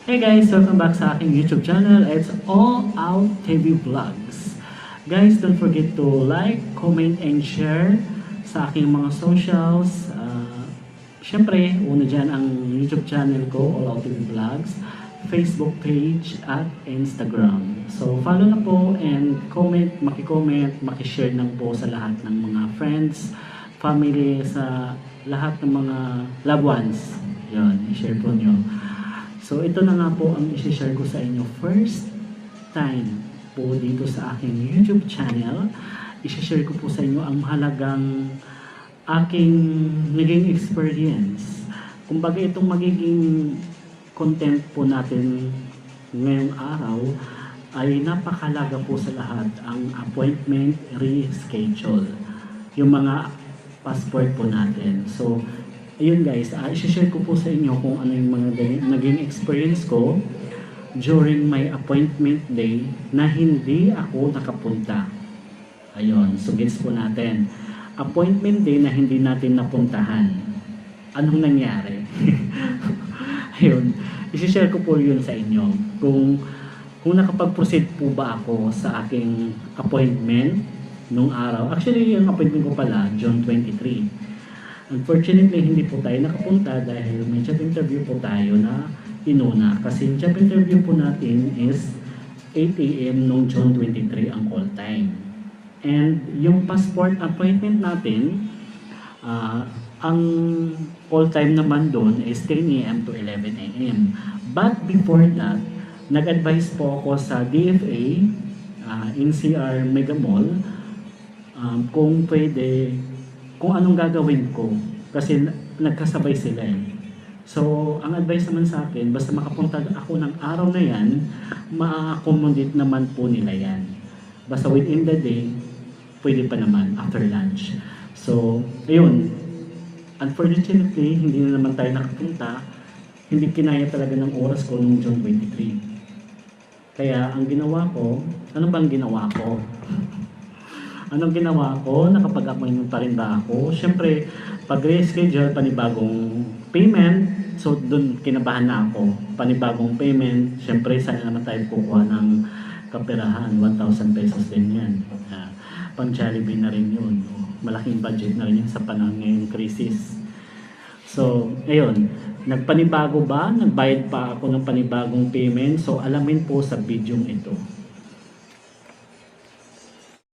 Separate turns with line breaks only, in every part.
Hey guys! Welcome back sa aking YouTube channel. It's All Out TV Vlogs. Guys, don't forget to like, comment, and share sa aking mga socials. Siyempre, una dyan ang YouTube channel ko, All Out TV Vlogs, Facebook page, at Instagram. So, follow na po and comment, makishare lang po sa lahat ng mga friends, family, sa lahat ng mga loved ones. Yun, i-share po nyo. So, ito na nga po ang isi-share ko sa inyo. First time po dito sa aking YouTube channel. Isi-share ko po sa inyo ang mahalagang aking naging experience. Kumbaga itong magiging content po natin ngayong araw ay napakalaga po sa lahat ang appointment reschedule. Yung mga passport po natin. So, ayun guys, i-share ko po sa inyo kung ano yung mga naging experience ko during my appointment day na hindi ako nakapunta. Ayun, so gets po natin. Appointment day na hindi natin napuntahan. Anong nangyari? Ayun, i-share ko po yun sa inyo. Kung nakapag-proceed po ba ako sa aking appointment nung araw. Actually, yung appointment ko pala, June 23. Unfortunately, hindi po tayo nakapunta dahil may job interview po tayo na inuna. Kasi yung job interview po natin is 8 AM noong June 23 ang call time. And yung passport appointment natin, ang call time naman doon is 10 AM to 11 AM. But before that, nag-advise po ako sa DFA, NCR Mega Mall, kung pwede, kung anong gagawin ko kasi nagkasabay sila eh. So, ang advice naman sa akin, basta makapunta ako ng araw na yan, ma-accommodate naman po nila yan. Basta within the day, pwede pa naman after lunch. So, ayun. Unfortunately, hindi na naman tayo nakapunta. Hindi kinaya talaga ng oras ko noong June 23. Kaya, ang ginawa ko, ano bang ginawa ko? Anong ginawa ko? Nakapag-appointment pa rin ba ako? Siyempre, pag reschedule, panibagong payment. So, dun kinabahan na ako. Panibagong payment. Siyempre, saan naman tayo kukuha ng kaperahan? 1,000 pesos din yan. Pang Jollibee na rin yun. Malaking budget na rin yun sa panahon ngayong crisis. So, ayun. Nagpanibago ba? Nagbayad pa ako ng panibagong payment. So, alamin po sa video ito.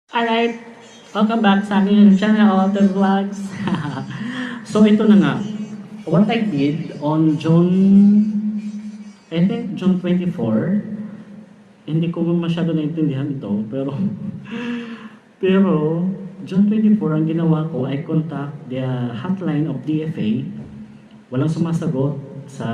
Alright, welcome back sa aking channel, All The Vlogs. So ito na nga, what I did on I think June 24, hindi ko masyado naintindihan ito, pero June 24, ang ginawa ko, I contact the hotline of DFA. Walang sumasagot sa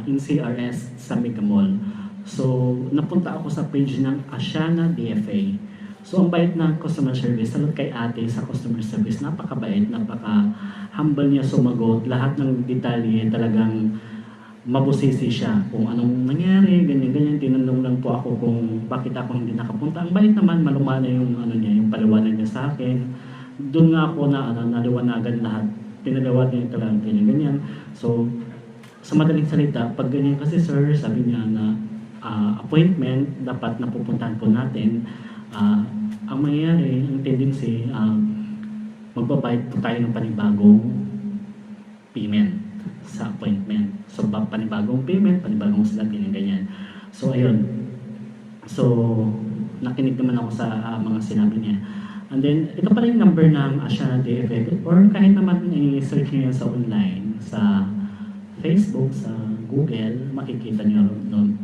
NCRS sa Mega Mall. So, napunta ako sa page ng Asiana DFA. So, ang bait ng customer service, salud kay ate sa customer service, napakabait, napaka-humble niya sumagot. Lahat ng detalye talagang mabusisi siya kung anong nangyari, ganyan-ganyan. Tinanong lang po ako kung bakit ako hindi nakapunta. Ang bait naman, malumana yung, yung paliwanag niya sa akin. Doon nga ako na naliwanagan lahat. Pinaliwanag niya talaga ganyan-ganyan. So, sa madaling salita, pag ganyan kasi sir, sabi niya na appointment, dapat napupuntahan po natin. Ang mangyayari, ang tendency, magbabayad po tayo ng panibagong payment sa appointment. So, panibagong payment, panibagong slot, ganyan-ganyan. So, ayun. So, nakinig naman ako sa mga sinabi niya. And then, ito pala yung number ng Asiana DFA or kahit naman i-search niyo sa online, sa Facebook, sa Google, makikita niyo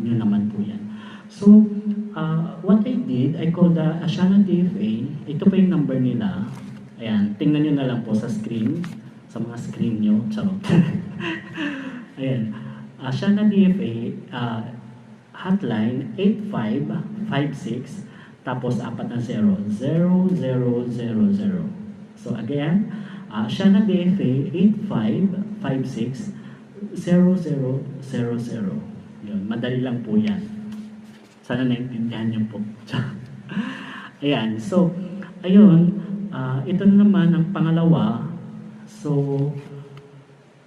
naman po yan. So, what I did, I called the Asiana DFA. Ito pa yung number nila. Ayan, tingnan nyo na lang po sa screen. Sa mga screen nyo. Charot. Ayan. Asiana DFA, hotline 8556, tapos 4 na 0. 0000. So, again, Asiana DFA 8556 0000. Yun, madali lang po yan. Sana naintindihan niyo po. Ayan. So, ayun. Ito na naman ang pangalawa. So,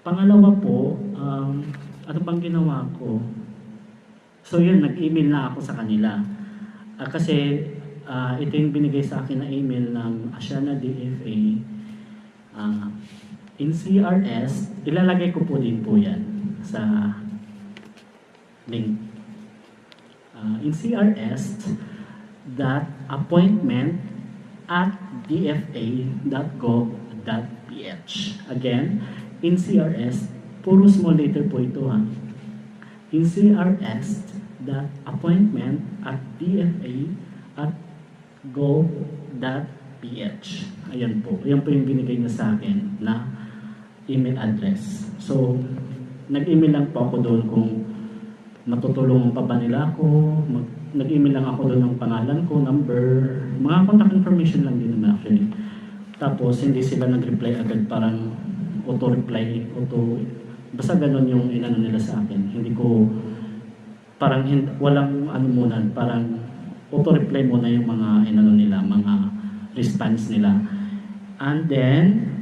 pangalawa po, ano bang ginawa ko? So yun, nag-email na ako sa kanila. Kasi ito yung binigay sa akin na email ng Asiana DFA. In CRS, ilalagay ko po din po yan sa link. In CRS, that appointment at dfa.gov.ph. Again, in CRS, puro small letter po ito ha. In CRS, that appointment at dfa.gov.ph. Ayan po. Ayan po yung binigay niya sa akin na email address. So, nag-email lang po ako doon kung matutulungan pa ba nila ako. Nag-email lang ako doon ng pangalan ko, number, mga contact information lang din naman actually. Tapos, hindi sila nag-reply agad, parang auto-reply, basta ganun yung inano nila sa akin. Hindi ko, parang walang ano muna, parang auto-reply muna yung mga inano nila, mga response nila. And then,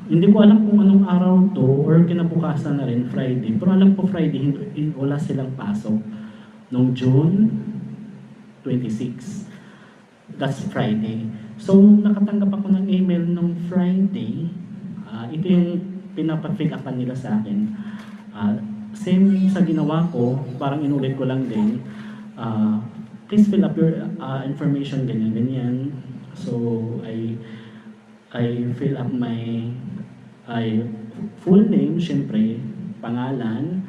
hindi ko alam kung anong araw to or kinabukasan na rin, Friday. Pero alam ko Friday, wala silang pasok. Noong June 26. That's Friday. So, nakatanggap ako ng email nung Friday. Ito yung pinapapick upan nila sa akin. Same sa ginawa ko, parang inulit ko lang din. Please fill up your information, ganyan. So, I fill up my full name, syempre, pangalan.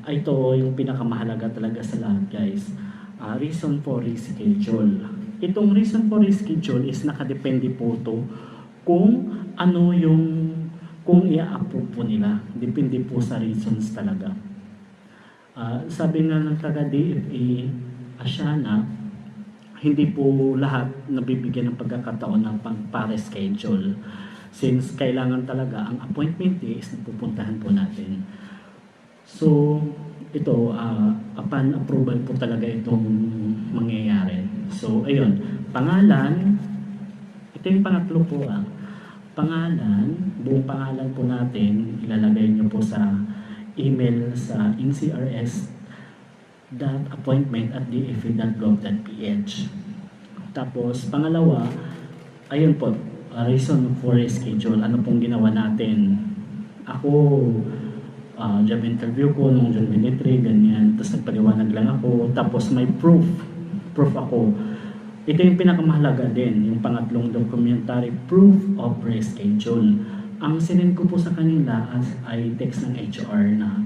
Ito yung pinakamahalaga talaga sa lahat, guys. Reason for reschedule. Itong reason for reschedule is nakadepende po to kung ano yung kung i-approve po nila. Depende po sa reasons talaga. Sabi nga ng taga-DFA, Asiana, hindi po lahat nabibigyan ng pagkakataon ng pang-reschedule. Since kailangan talaga ang appointment day is napupuntahan po natin. So, ito, upon approval po talaga itong mangyayari. So, ayun, pangalan, ito yung pangatlo po pangalan, buong pangalan po natin, ilalagay nyo po sa email sa incrs.appointment@dfa.gov.ph. Tapos, pangalawa, ayun po, reason for reschedule. Ano pong ginawa natin? Ako, job interview ko nung June 23, ganyan. Tapos nagpaliwanag lang ako. Tapos may proof ako. Ito yung pinakamahalaga din, yung pangatlong documentary, proof of reschedule. Ang sinend ko po sa kanila ay text ng HR na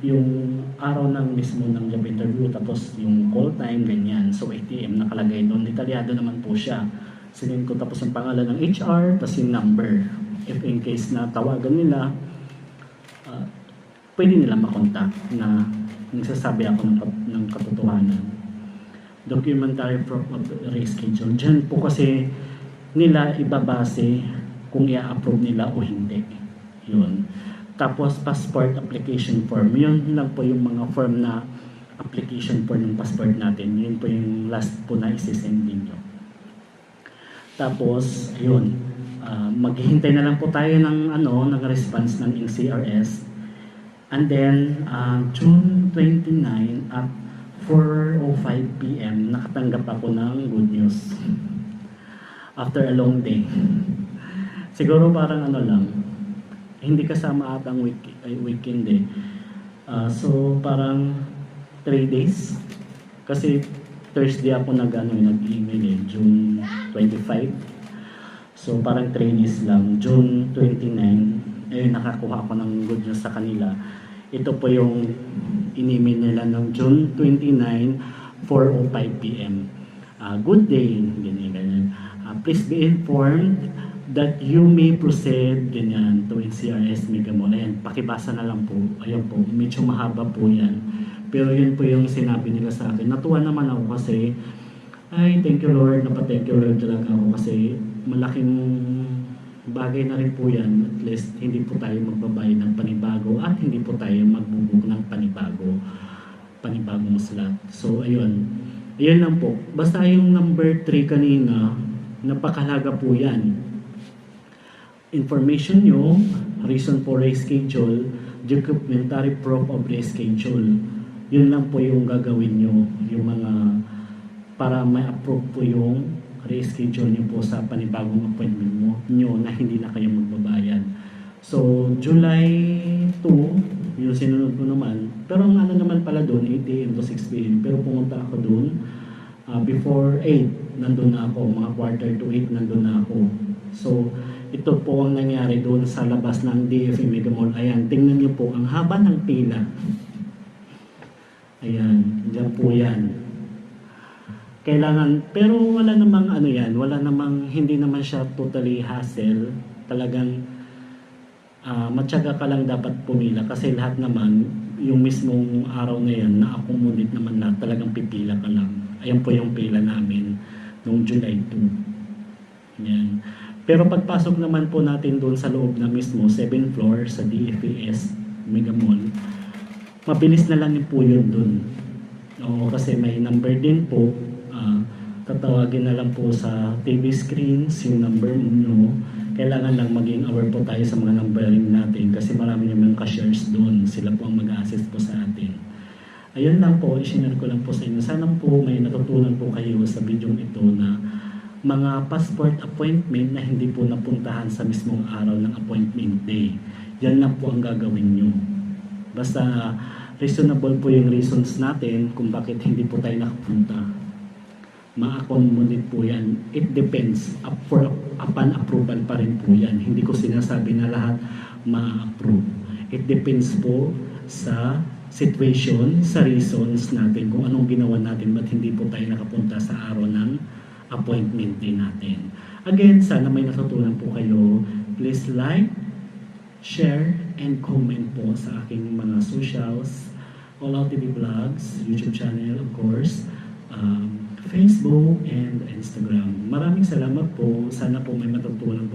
yung araw ng mismo ng job interview, tapos yung call time, ganyan. So ATM nakalagay doon. Detalyado naman po siya. Sinend ko tapos ang pangalan ng HR, tapos yung number. If in case na tawagan nila, pwede nila makontak na nagsasabi ako ng katotohanan. Documentary proof of reschedule. Diyan po kasi nila ibabase kung i-approve nila o hindi. Yun. Tapos passport application form. Yun lang po yung mga form na application form ng passport natin. Yun po yung last po na isisend ninyo. Tapos, ayun. Maghihintay na lang po tayo ng response ng NCRS. And then, June 29 at 4:05 PM, nakatanggap ako ng good news. After a long day. Siguro parang hindi kasama ata ang weekend eh. So, parang 3 days. Kasi Thursday ako nag-email eh, June 25. So, parang 3 days lang. June 29, nakakuha ako ng good news sa kanila. Ito po yung in-email nila ng June 29, 4:05 PM. Good day, ganyan. Please be informed that you may proceed, ganyan, to NCRS Mega Mall. Ayan, pakibasa na lang po. Ayan po, medyo mahaba po yan. Pero yun po yung sinabi nila sa akin. Natuwa naman ako kasi, thank you Lord, thank you Lord talaga ako kasi malaking bagay na rin po yan. At least hindi po tayo magbabayad ng panibago at hindi po tayo magbubog ng panibagong slot. So ayun lang po. Basta yung number 3 kanina, napakahalaga po yan. Information nyo, reason for reschedule, documentary proof of reschedule. Yun lang po yung gagawin nyo, yung mga para may approve po yung reschedule nyo po sa panibagong appointment nyo na hindi na kayo magbabayad. So, July 2, yung sinunod ko naman. Pero ang ano naman pala doon, 8 a.m. to 6 p.m. Pero pumunta ako doon before 8, nandun na ako. Mga quarter to 8, nandun na ako. So, ito po ang nangyari doon sa labas ng DFA Mega Mall. Ayan, tingnan niyo po, ang haba ng pila. Ayan, dyan po yan. Kailangan, pero wala namang ano yan, wala namang, hindi naman siya totally hassle. Talagang matyaga ka lang dapat pumila kasi lahat naman, yung mismong araw na yan, na-accommodate naman lahat, talagang pipila ka lang. Ayan po yung pila namin noong July 2. Yan. Pero pagpasok naman po natin doon sa loob na mismo, 7th floor sa DFAS Mega Mall, mabilis na lang po yun doon. Oo, kasi may number din po. Tatawagin na lang po sa TV screens yung number nyo. Kailangan lang maging aware po tayo sa mga numbering natin kasi marami naman cashiers doon. Sila po ang mag-assist po sa atin. Ayun lang po, i-share ko lang po sa inyo. Sana po may natutunan po kayo sa video ito na mga passport appointment na hindi po napuntahan sa mismong araw ng appointment day. Yan lang po ang gagawin nyo. Basta reasonable po yung reasons natin kung bakit hindi po tayo nakapunta. Ma-accommodate po yan. It depends. Upon approval pa rin po yan. Hindi ko sinasabi na lahat ma-approve. It depends po sa situation, sa reasons natin, kung anong ginawa natin, ba't hindi po tayo nakapunta sa araw ng appointment din natin. Again, sana may natutunan po kayo. Please like, share, and comment po sa aking mga socials, All Out TV Vlogs, YouTube channel, of course, Facebook, and Instagram. Maraming salamat po. Sana po may matutunan